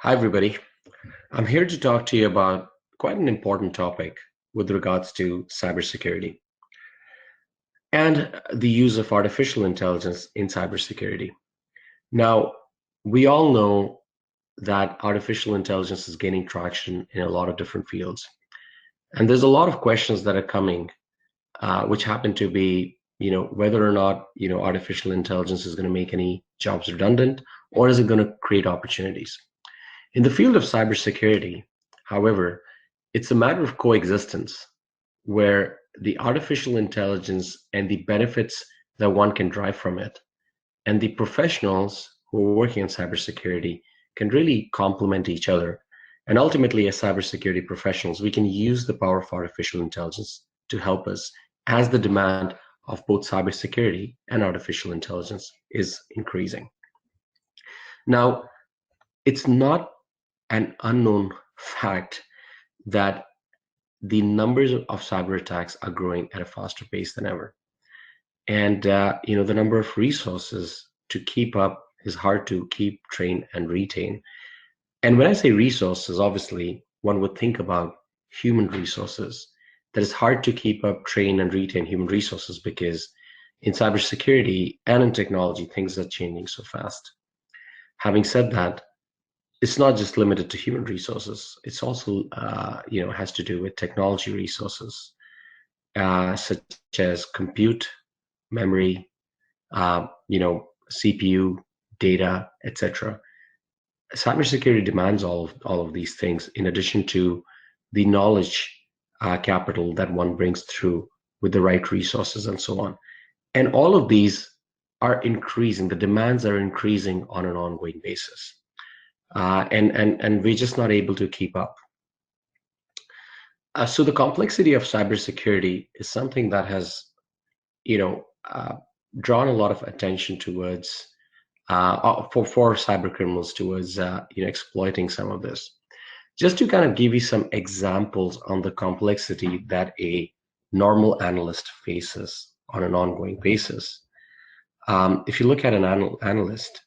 Hi, everybody. I'm here to talk to you about quite an important topic with regards to cybersecurity and the use of artificial intelligence in cybersecurity. Now, we all know that artificial intelligence is gaining traction in a lot of different fields. And there's a lot of questions that are coming, which happen to be, whether or not, artificial intelligence is going to make any jobs redundant, or is it going to create opportunities? In the field of cybersecurity, however, it's a matter of coexistence where the artificial intelligence and the benefits that one can drive from it and the professionals who are working in cybersecurity can really complement each other. And ultimately, as cybersecurity professionals, we can use the power of artificial intelligence to help us as the demand of both cybersecurity and artificial intelligence is increasing. Now, it's not an unknown fact that the numbers of cyber attacks are growing at a faster pace than ever. And the number of resources to keep up is hard to keep, train, and retain. And when I say resources, obviously, one would think about human resources. That is hard to keep up, train, and retain human resources because in cybersecurity and in technology, things are changing so fast. Having said that, it's not just limited to human resources. It's also, has to do with technology resources, such as compute, memory, CPU, data, etc. Cybersecurity demands all of these things, in addition to the knowledge capital that one brings through with the right resources and so on. And all of these are increasing. The demands are increasing on an ongoing basis. And we're just not able to keep up. So the complexity of cybersecurity is something that has, drawn a lot of attention towards for cyber criminals towards exploiting some of this. Just to kind of give you some examples on the complexity that a normal analyst faces on an ongoing basis. If you look at an analyst,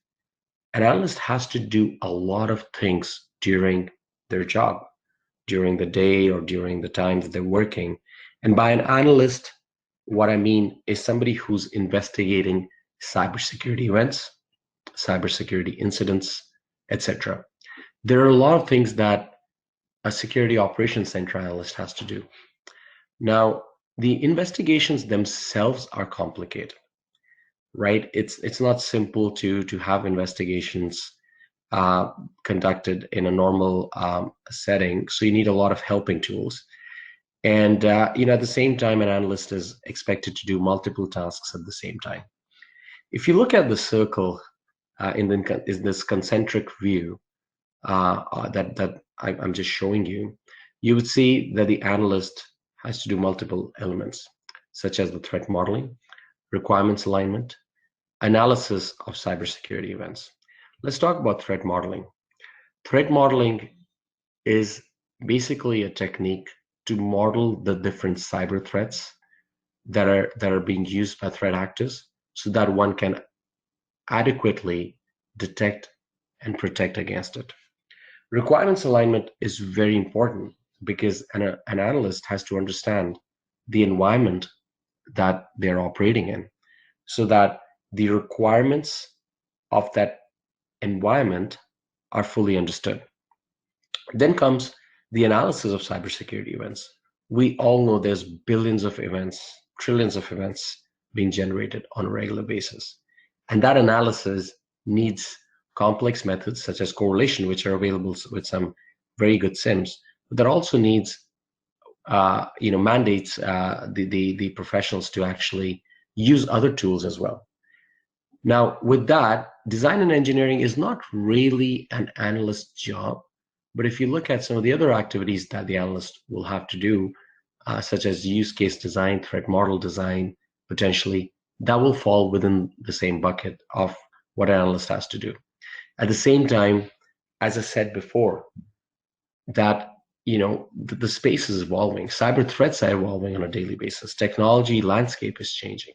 an analyst has to do a lot of things during their job, during the day or during the time that they're working. And by an analyst, what I mean is somebody who's investigating cybersecurity events, cybersecurity incidents, etc. There are a lot of things that a security operations center analyst has to do. Now, the investigations themselves are complicated, right? It's not simple to have investigations conducted in a normal setting. So you need a lot of helping tools. And at the same time, an analyst is expected to do multiple tasks at the same time. If you look at the circle in this concentric view that I'm just showing you, you would see that the analyst has to do multiple elements, such as the threat modeling, requirements alignment, analysis of cybersecurity events. Let's talk about threat modeling. Threat modeling is basically a technique to model the different cyber threats that are being used by threat actors so that one can adequately detect and protect against it. Requirements alignment is very important because an analyst has to understand the environment that they're operating in so that the requirements of that environment are fully understood. Then comes the analysis of cybersecurity events. We all know there's billions of events, trillions of events being generated on a regular basis. And that analysis needs complex methods such as correlation, which are available with some very good SIMs, but that also needs mandates the professionals to actually use other tools as well. Now, with that, design and engineering is not really an analyst's job, but if you look at some of the other activities that the analyst will have to do, such as use case design, threat model design, potentially, that will fall within the same bucket of what an analyst has to do. At the same time, as I said before, that the space is evolving. Cyber threats are evolving on a daily basis. Technology landscape is changing.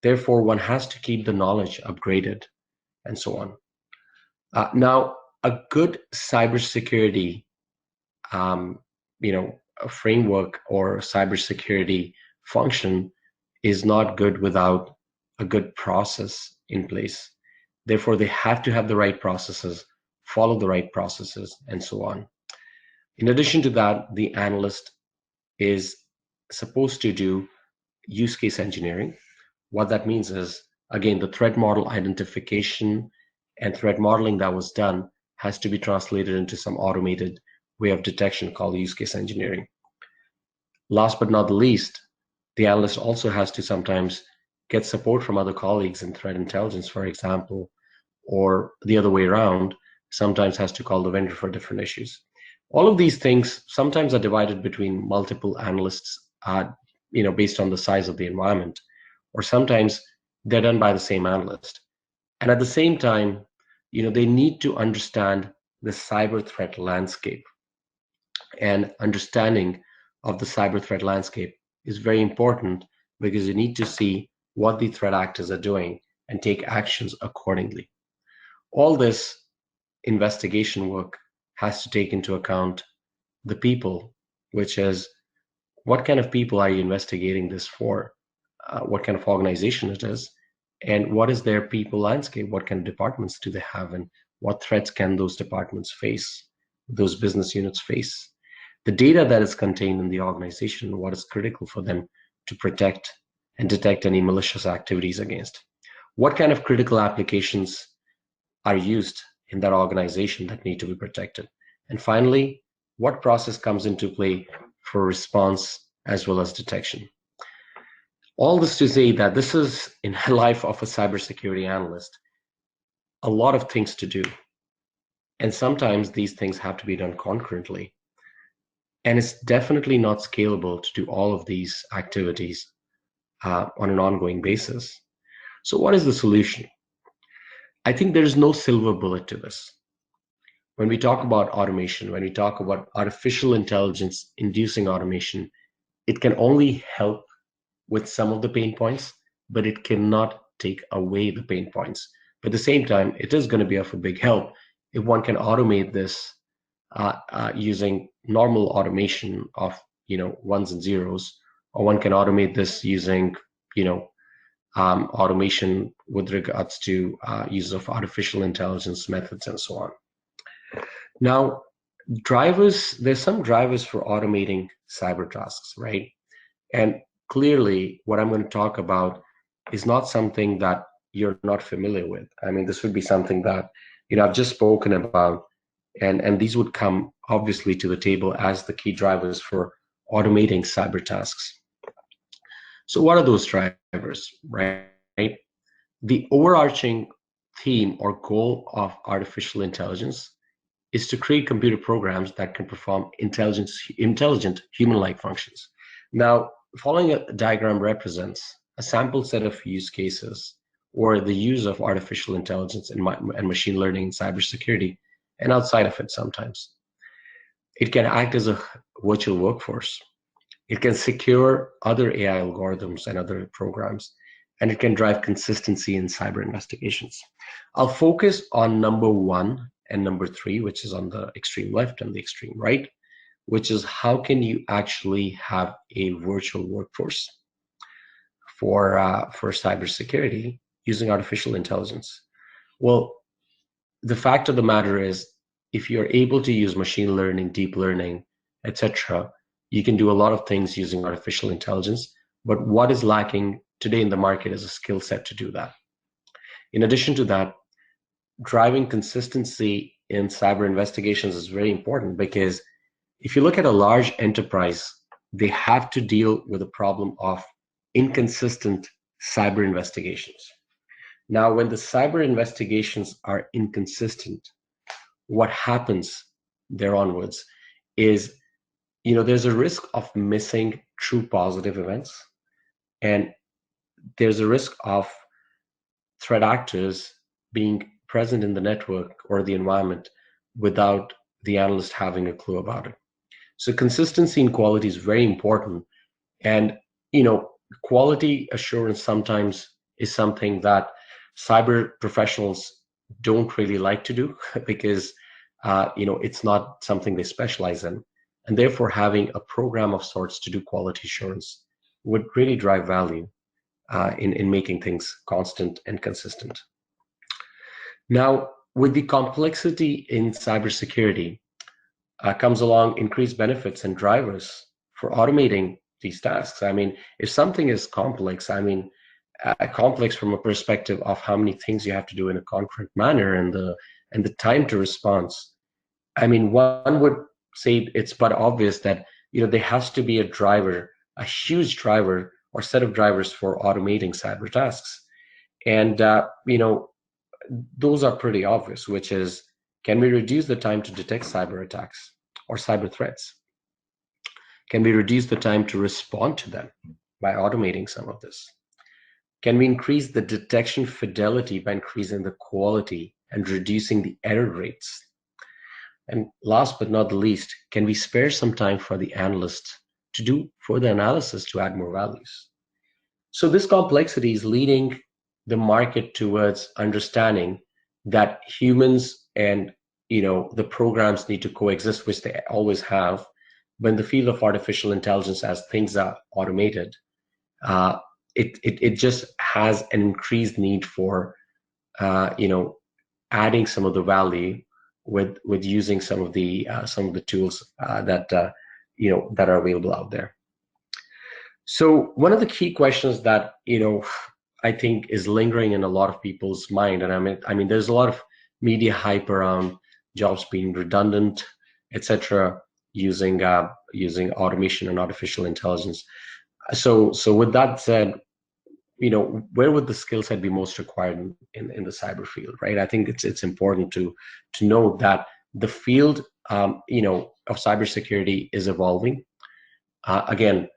Therefore, one has to keep the knowledge upgraded and so on. Now, a good cybersecurity, um, a framework or cybersecurity function is not good without a good process in place. Therefore, they have to have the right processes, follow the right processes, and so on. In addition to that, the analyst is supposed to do use case engineering. What that means is, again, the threat model identification and threat modeling that was done has to be translated into some automated way of detection called use case engineering. Last but not the least, the analyst also has to sometimes get support from other colleagues in threat intelligence, for example, or the other way around, sometimes has to call the vendor for different issues. All of these things sometimes are divided between multiple analysts, based on the size of the environment, or sometimes they're done by the same analyst. And at the same time, they need to understand the cyber threat landscape, and understanding of the cyber threat landscape is very important because you need to see what the threat actors are doing and take actions accordingly. All this investigation work has to take into account the people, which is what kind of people are you investigating this for, what kind of organization it is, and what is their people landscape, what kind of departments do they have, and what threats can those departments face, those business units face. The data that is contained in the organization, what is critical for them to protect and detect any malicious activities against. What kind of critical applications are used in that organization that need to be protected. And finally, what process comes into play for response as well as detection. All this to say that this is, in the life of a cybersecurity analyst, a lot of things to do. And sometimes these things have to be done concurrently. And it's definitely not scalable to do all of these activities on an ongoing basis. So what is the solution? I think there is no silver bullet to this. When we talk about automation, when we talk about artificial intelligence inducing automation, it can only help with some of the pain points, but it cannot take away the pain points. But at the same time, it is going to be of a big help if one can automate this using normal automation of ones and zeros, or one can automate this using automation with regards to use of artificial intelligence methods and so on. Now, there's some drivers for automating cyber tasks, right? And clearly, what I'm going to talk about is not something that you're not familiar with. I mean, this would be something that, I've just spoken about, and these would come obviously to the table as the key drivers for automating cyber tasks. So what are those drivers, right? The overarching theme or goal of artificial intelligence is to create computer programs that can perform intelligent human-like functions. Now, following a diagram represents a sample set of use cases or the use of artificial intelligence and machine learning in cybersecurity and outside of it sometimes. It can act as a virtual workforce. It can secure other AI algorithms and other programs, and it can drive consistency in cyber investigations. I'll focus on number 1 and number 3, which is on the extreme left and the extreme right, which is how can you actually have a virtual workforce for cybersecurity using artificial intelligence. Well, the fact of the matter is, if you're able to use machine learning, deep learning, etc., you can do a lot of things using artificial intelligence. But what is lacking today in the market is a skill set to do that. In addition to that, driving consistency in cyber investigations is very important, because if you look at a large enterprise, they have to deal with the problem of inconsistent cyber investigations. Now, when the cyber investigations are inconsistent, what happens there onwards is, there's a risk of missing true positive events, and there's a risk of threat actors being present in the network or the environment without the analyst having a clue about it. So consistency and quality is very important. And, quality assurance sometimes is something that cyber professionals don't really like to do because it's not something they specialize in, and therefore having a program of sorts to do quality assurance would really drive value in making things constant and consistent. Now, with the complexity in cybersecurity, comes along increased benefits and drivers for automating these tasks. I mean, if something is complex, complex from a perspective of how many things you have to do in a concurrent manner and the time to response. I mean, one would say it's but obvious that there has to be a driver, a huge driver or set of drivers for automating cyber tasks, and those are pretty obvious, which is, can we reduce the time to detect cyber attacks or cyber threats? Can we reduce the time to respond to them by automating some of this? Can we increase the detection fidelity by increasing the quality and reducing the error rates? And last but not the least, can we spare some time for the analyst to do further analysis to add more values? So this complexity is leading the market towards understanding that humans and the programs need to coexist, which they always have. When the field of artificial intelligence, as things are automated, it just has an increased need for adding some of the value with using some of the tools that that are available out there. So one of the key questions that I think is lingering in a lot of people's mind, and I mean, there's a lot of media hype around jobs being redundant, etc., using automation and artificial intelligence. So with that said, where would the skill set be most required in the cyber field, right? I think it's important to know that the field of cybersecurity is evolving. Again,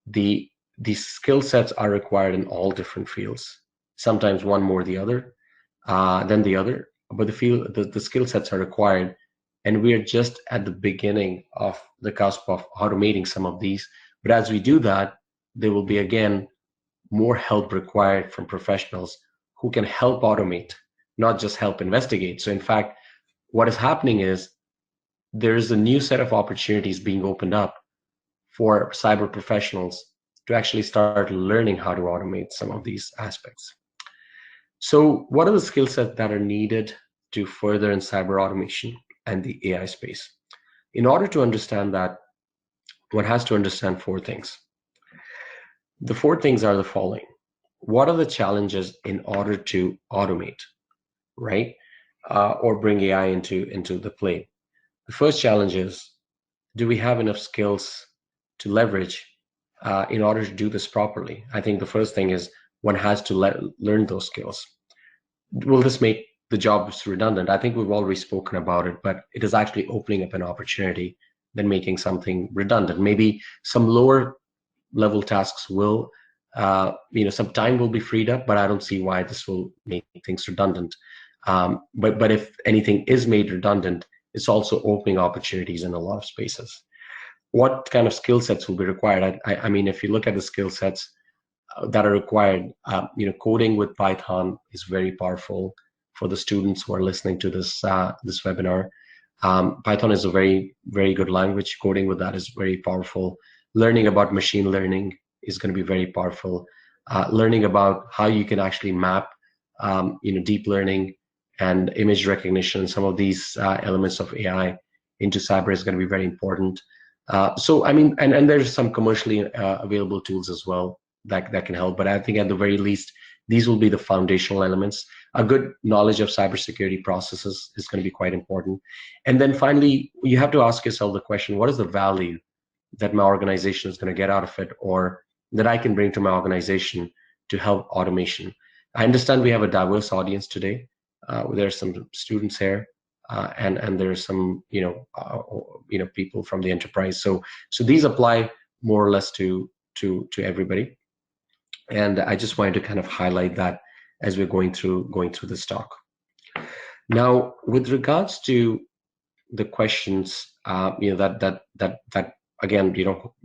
the skill sets are required in all different fields. Sometimes one more than the other, but the skill sets are required, and we are just at the beginning of the cusp of automating some of these. But as we do that, there will be again more help required from professionals who can help automate, not just help investigate. So in fact, what is happening is there is a new set of opportunities being opened up for cyber professionals to actually start learning how to automate some of these aspects. So what are the skill sets that are needed to further in cyber automation and the AI space? In order to understand that, one has to understand four things. The four things are the following. What are the challenges in order to automate, right? Or bring AI into the play? The first challenge is, do we have enough skills to leverage in order to do this properly? I think the first thing is one has to learn those skills. Will this make the jobs redundant? I think we've already spoken about it, but it is actually opening up an opportunity than making something redundant. Maybe some lower level tasks will, some time will be freed up, but I don't see why this will make things redundant. But if anything is made redundant, it's also opening opportunities in a lot of spaces. What kind of skill sets will be required? I mean, if you look at the skill sets that are required, coding with Python is very powerful for the students who are listening to this webinar. Python is a very, very good language. Coding with that is very powerful. Learning about machine learning is going to be very powerful. Learning about how you can actually map, deep learning and image recognition, some of these elements of AI into cyber is going to be very important. So, I mean, and there's some commercially available tools as well that can help. But I think at the very least, these will be the foundational elements. A good knowledge of cybersecurity processes is going to be quite important. And then finally, you have to ask yourself the question, what is the value that my organization is going to get out of it, or that I can bring to my organization to help automation? I understand we have a diverse audience today. There are some students here, and there are some people from the enterprise. So these apply more or less to everybody. And I just wanted to kind of highlight that as we're going through this talk. Now, with regards to the questions, that again,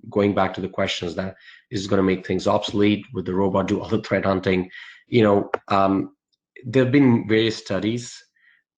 going back to the questions that is going to make things obsolete, with the robot do all the threat hunting. There have been various studies.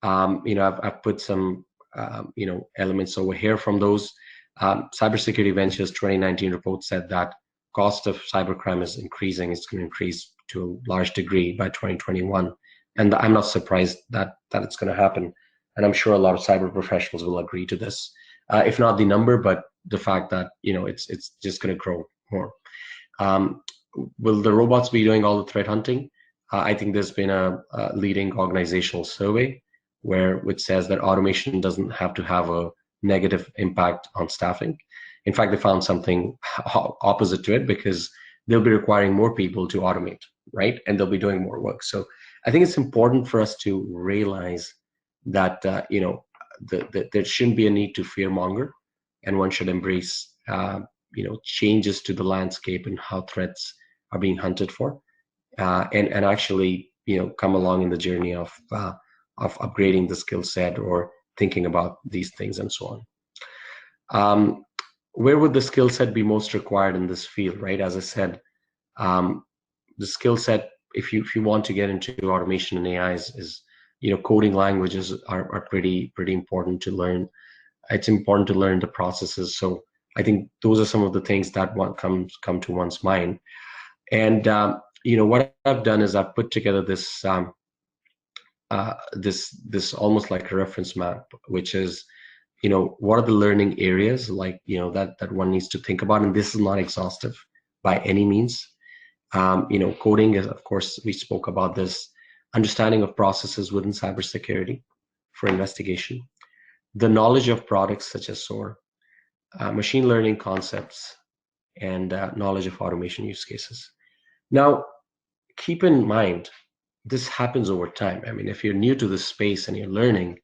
I've put some elements over here from those. Cybersecurity Ventures 2019 report said that cost of cybercrime is increasing. It's going to increase to a large degree by 2021, and I'm not surprised that it's going to happen. And I'm sure a lot of cyber professionals will agree to this, if not the number, but the fact that it's just going to grow more. Um, will the robots be doing all the threat hunting? I think there's been a leading organizational survey which says that automation doesn't have to have a negative impact on staffing. In fact, they found something opposite to it, because they'll be requiring more people to automate, right? And they'll be doing more work. So I think it's important for us to realize that there shouldn't be a need to fearmonger, and one should embrace changes to the landscape and how threats are being hunted for, and actually come along in the journey of upgrading the skill set or thinking about these things and so on. Where would the skill set be most required in this field, right? As I said, the skill set, if you want to get into automation and AI, is coding languages are pretty important to learn. It's important to learn the processes. So I think those are some of the things that come to one's mind. And what I've done is I've put together this this almost like a reference map, which is what are the learning areas that one needs to think about. And this is not exhaustive by any means. Coding is, of course, we spoke about this. Understanding of processes within cybersecurity for investigation, the knowledge of products such as SOAR, machine learning concepts, and knowledge of automation use cases. Now, keep in mind, this happens over time. I mean, if you're new to this space and you're learning,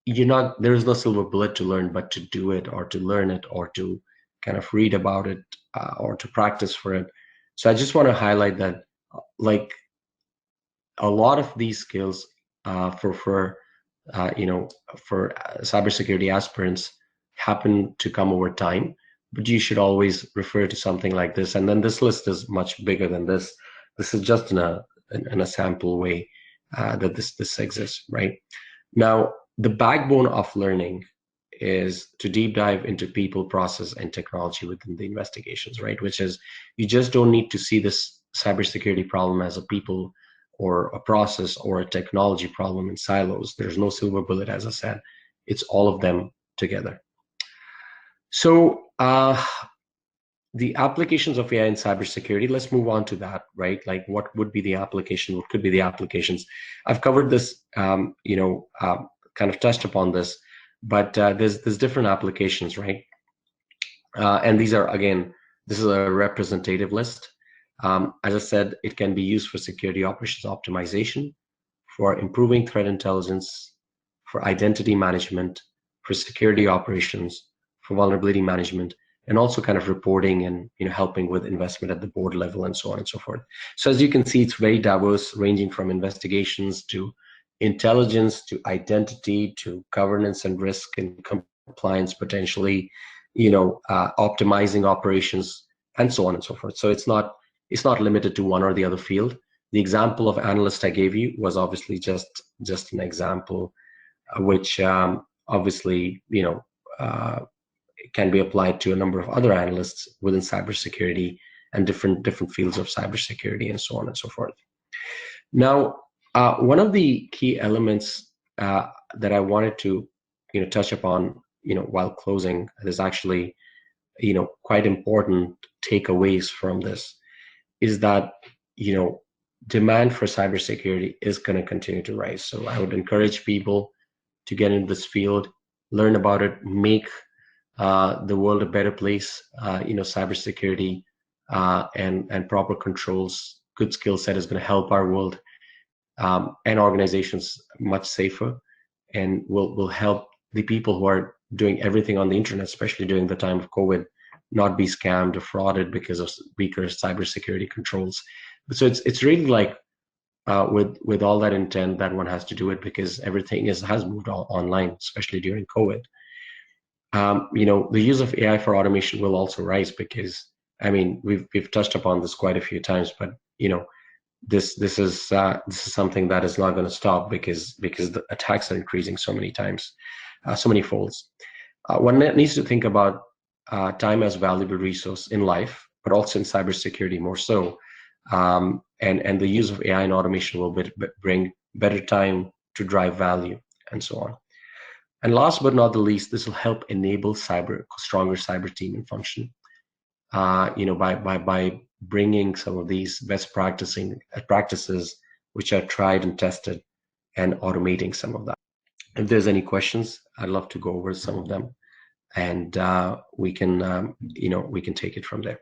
there is no silver bullet to learn, but to do it, or to learn it, or to kind of read about it, or to practice for it. So I just want to highlight that, like, a lot of these skills for cybersecurity aspirants happen to come over time, but you should always refer to something like this. And then this list is much bigger than this. This is just in a sample way that this exists, right? Now, the backbone of learning is to deep dive into people, process, and technology within the investigations, right? Which is, you just don't need to see this cybersecurity problem as a people or a process or a technology problem in silos. There's no silver bullet, as I said. It's all of them together. So the applications of AI in cybersecurity, let's move on to that, right? Like, what would be the application? What could be the applications? I've covered this, kind of touched upon this, but there's different applications, right? And these are, again, this is a representative list. As I said, it can be used for security operations optimization, for improving threat intelligence, for identity management, for security operations, for vulnerability management, and also kind of reporting and helping with investment at the board level and so on and so forth. So as you can see, it's very diverse, ranging from investigations to intelligence to identity to governance and risk and compliance, potentially, optimizing operations and so on and so forth. So it's not limited to one or the other field. The example of analyst I gave you was obviously just an example, which obviously can be applied to a number of other analysts within cybersecurity and different fields of cybersecurity and so on and so forth. Now, one of the key elements that I wanted to touch upon while closing, is actually quite important takeaways from this, is that demand for cybersecurity is going to continue to rise. So I would encourage people to get into this field, learn about it, make the world a better place. Cybersecurity and proper controls, good skill set is going to help our world and organizations much safer, and will help the people who are doing everything on the internet, especially during the time of COVID, not be scammed or frauded because of weaker cybersecurity controls. So it's really like with all that intent that one has to do it, because everything has moved online, especially during COVID. The use of AI for automation will also rise, because we've touched upon this quite a few times, but this is something that is not going to stop, because the attacks are increasing so many times. so many folds. One needs to think about time as valuable resource in life, but also in cybersecurity more so. And the use of AI and automation will bring better time to drive value and so on. And last but not the least, this will help enable stronger cyber team and function. By bringing some of these best practices which are tried and tested, and automating some of that. If there's any questions, I'd love to go over some of them, and we can take it from there.